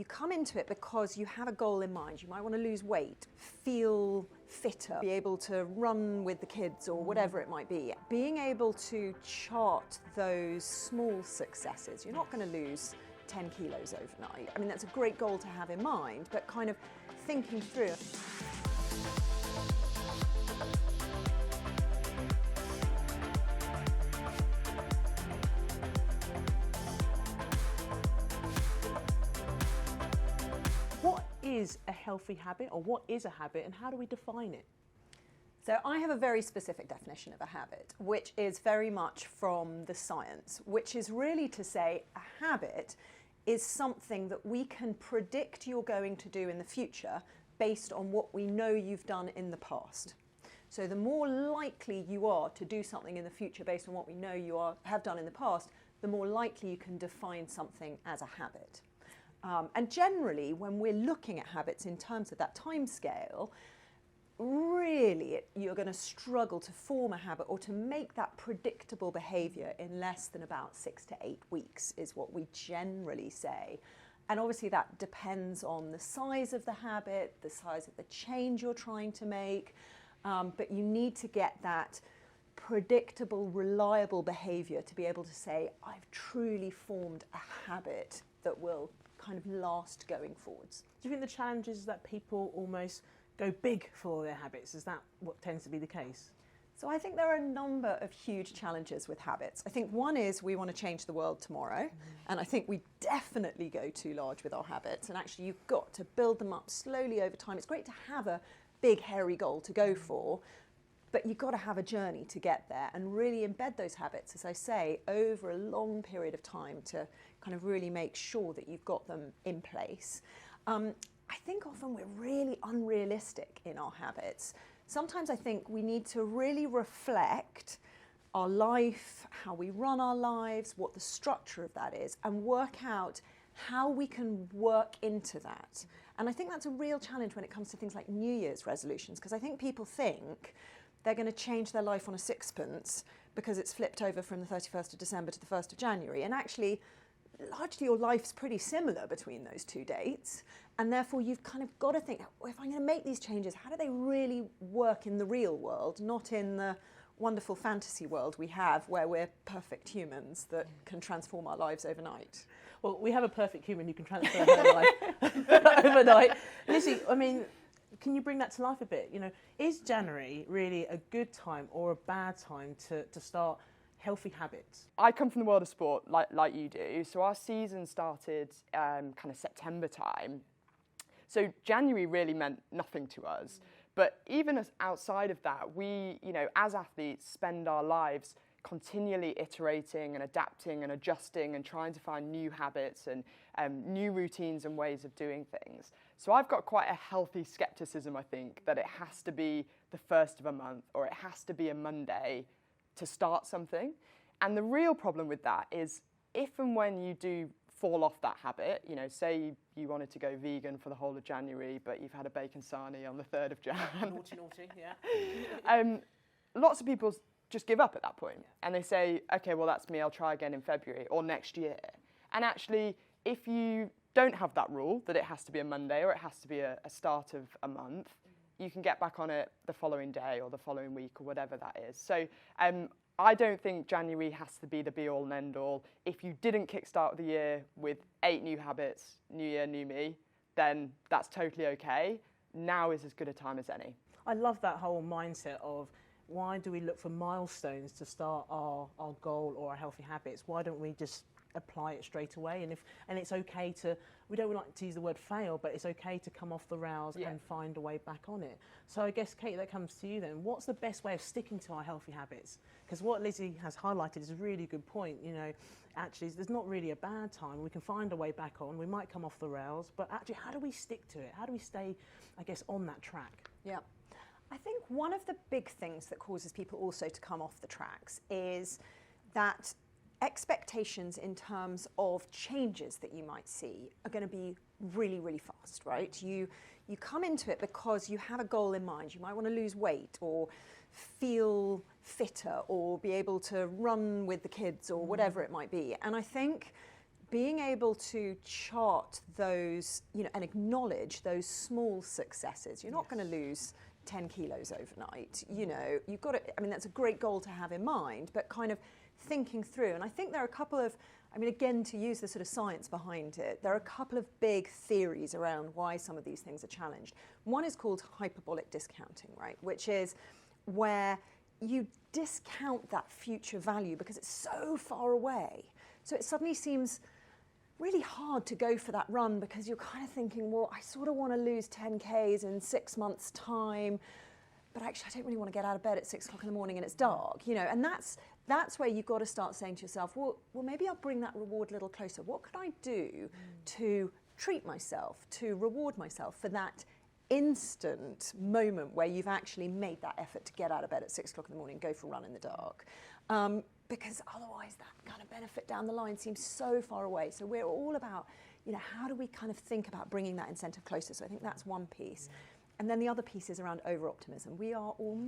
you come into it because you have a goal in mind. You might want to lose weight, feel fitter, be able to run with the kids or whatever it might be. Being able to chart those small successes, you're not going to lose 10 kilos overnight. I mean, that's a great goal to have in mind, but kind of thinking through. What is a healthy habit, or what is a habit, and how do we define it? So I have a very specific definition of a habit, which is very much from the science, which is really to say a habit is something that we can predict you're going to do in the future based on what we know you've done in the past. So the more likely you are to do something in the future based on what we know you have done in the past, the more likely you can define something as a habit. And generally, when we're looking at habits in terms of that time scale, really you're going to struggle to form a habit or to make that predictable behaviour in less than about 6 to 8 weeks is what we generally say. And obviously that depends on the size of the habit, the size of the change you're trying to make, but you need to get that predictable, reliable behaviour to be able to say, I've truly formed a habit that will kind of last going forwards. Do you think the challenge is that people almost go big for their habits? Is that what tends to be the case? So I think there are a number of huge challenges with habits. I think one is we want to change the world tomorrow, and I think we definitely go too large with our habits, and actually you've got to build them up slowly over time. It's great to have a big hairy goal to go for, but you've got to have a journey to get there and really embed those habits, as I say, over a long period of time to kind of really make sure that you've got them in place. I think often we're really unrealistic in our habits. Sometimes I think we need to really reflect our life, how we run our lives, what the structure of that is, and work out how we can work into that. And I think that's a real challenge when it comes to things like New Year's resolutions, because I think people think they're going to change their life on a sixpence because it's flipped over from the 31st of December to the 1st of January. And actually, largely your life's pretty similar between those two dates. And therefore, you've kind of got to think, well, if I'm going to make these changes, how do they really work in the real world, not in the wonderful fantasy world we have where we're perfect humans that can transform our lives overnight? Well, we have a perfect human who can transfer her life overnight. Lizzie, I mean, can you bring that to life a bit? You know, is January really a good time or a bad time to start healthy habits? I come from the world of sport like you do, so our season started kind of September time. So January really meant nothing to us. But even as outside of that, we, you know, as athletes spend our lives continually iterating and adapting and adjusting and trying to find new habits and new routines and ways of doing things. So I've got quite a healthy skepticism, I think, that it has to be the first of a month or it has to be a Monday to start something. And the real problem with that is if and when you do fall off that habit, you know, say you wanted to go vegan for the whole of January, but you've had a bacon sarnie on the 3rd of Jan. Naughty, yeah. Lots of people just give up at that point and they say, okay, well, that's me, I'll try again in February or next year. And actually, if you don't have that rule that it has to be a Monday or it has to be a start of a month, you can get back on it the following day or the following week or whatever that is. So I don't think January has to be the be all and end all. If you didn't kickstart the year with 8 new habits, new year, new me, then that's totally okay. Now is as good a time as any. I love that whole mindset of why do we look for milestones to start our goal or our healthy habits? Why don't we just apply it straight away? And it's okay to, we don't like to use the word fail, but it's okay to come off the rails and find a way back on it. So I guess, Kate, that comes to you then. What's the best way of sticking to our healthy habits? Because what Lizzie has highlighted is a really good point. You know, actually, there's not really a bad time. We can find a way back on. We might come off the rails, but actually, how do we stick to it? How do we stay, I guess, on that track? Yeah. I think one of the big things that causes people also to come off the tracks is that expectations in terms of changes that you might see are going to be really, really fast, right? You come into it because you have a goal in mind. You might want to lose weight or feel fitter or be able to run with the kids or whatever it might be. And I think being able to chart those, and acknowledge those small successes. You're not going to lose 10 kilos overnight. You've got to, that's a great goal to have in mind, but kind of thinking through. And I think there are a couple of, again, to use the sort of science behind it, there are a couple of big theories around why some of these things are challenged. One is called hyperbolic discounting, right? Which is where you discount that future value because it's so far away. So it suddenly seems really hard to go for that run because you're kind of thinking, well, I sort of want to lose 10 Ks in 6 months' time, but actually I don't really want to get out of bed at 6 o'clock in the morning and it's dark, and that's where you've got to start saying to yourself, well, maybe I'll bring that reward a little closer. What could I do to treat myself, to reward myself for that instant moment where you've actually made that effort to get out of bed at 6 o'clock in the morning, go for a run in the dark? Because otherwise that kind of benefit down the line seems so far away. So we're all about, how do we kind of think about bringing that incentive closer? So I think that's one piece. And then the other piece is around over-optimism. We are all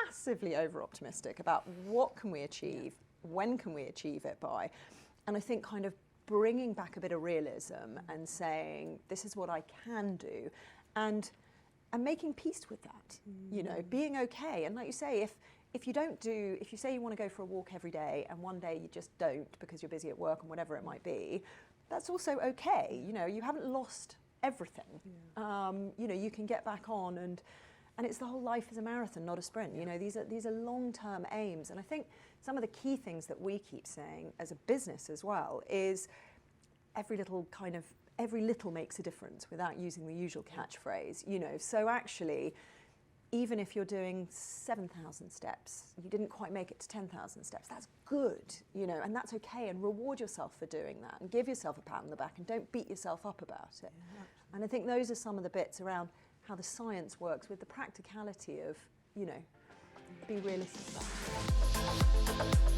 massively over-optimistic about what can we achieve, when can we achieve it by. And I think kind of bringing back a bit of realism and saying, this is what I can do, and making peace with that, being okay. And like you say, if you say you want to go for a walk every day and one day you just don't because you're busy at work and whatever it might be, that's also okay. You haven't lost everything. You can get back on, and it's the whole life is a marathon, not a sprint. These are long-term aims. And I think some of the key things that we keep saying as a business as well is every little makes a difference, without using the usual catchphrase. So actually, even if you're doing 7,000 steps, you didn't quite make it to 10,000 steps, that's good, and that's okay, and reward yourself for doing that, and give yourself a pat on the back, and don't beat yourself up about it. Yeah. And I think those are some of the bits around how the science works with the practicality of, be realistic about it.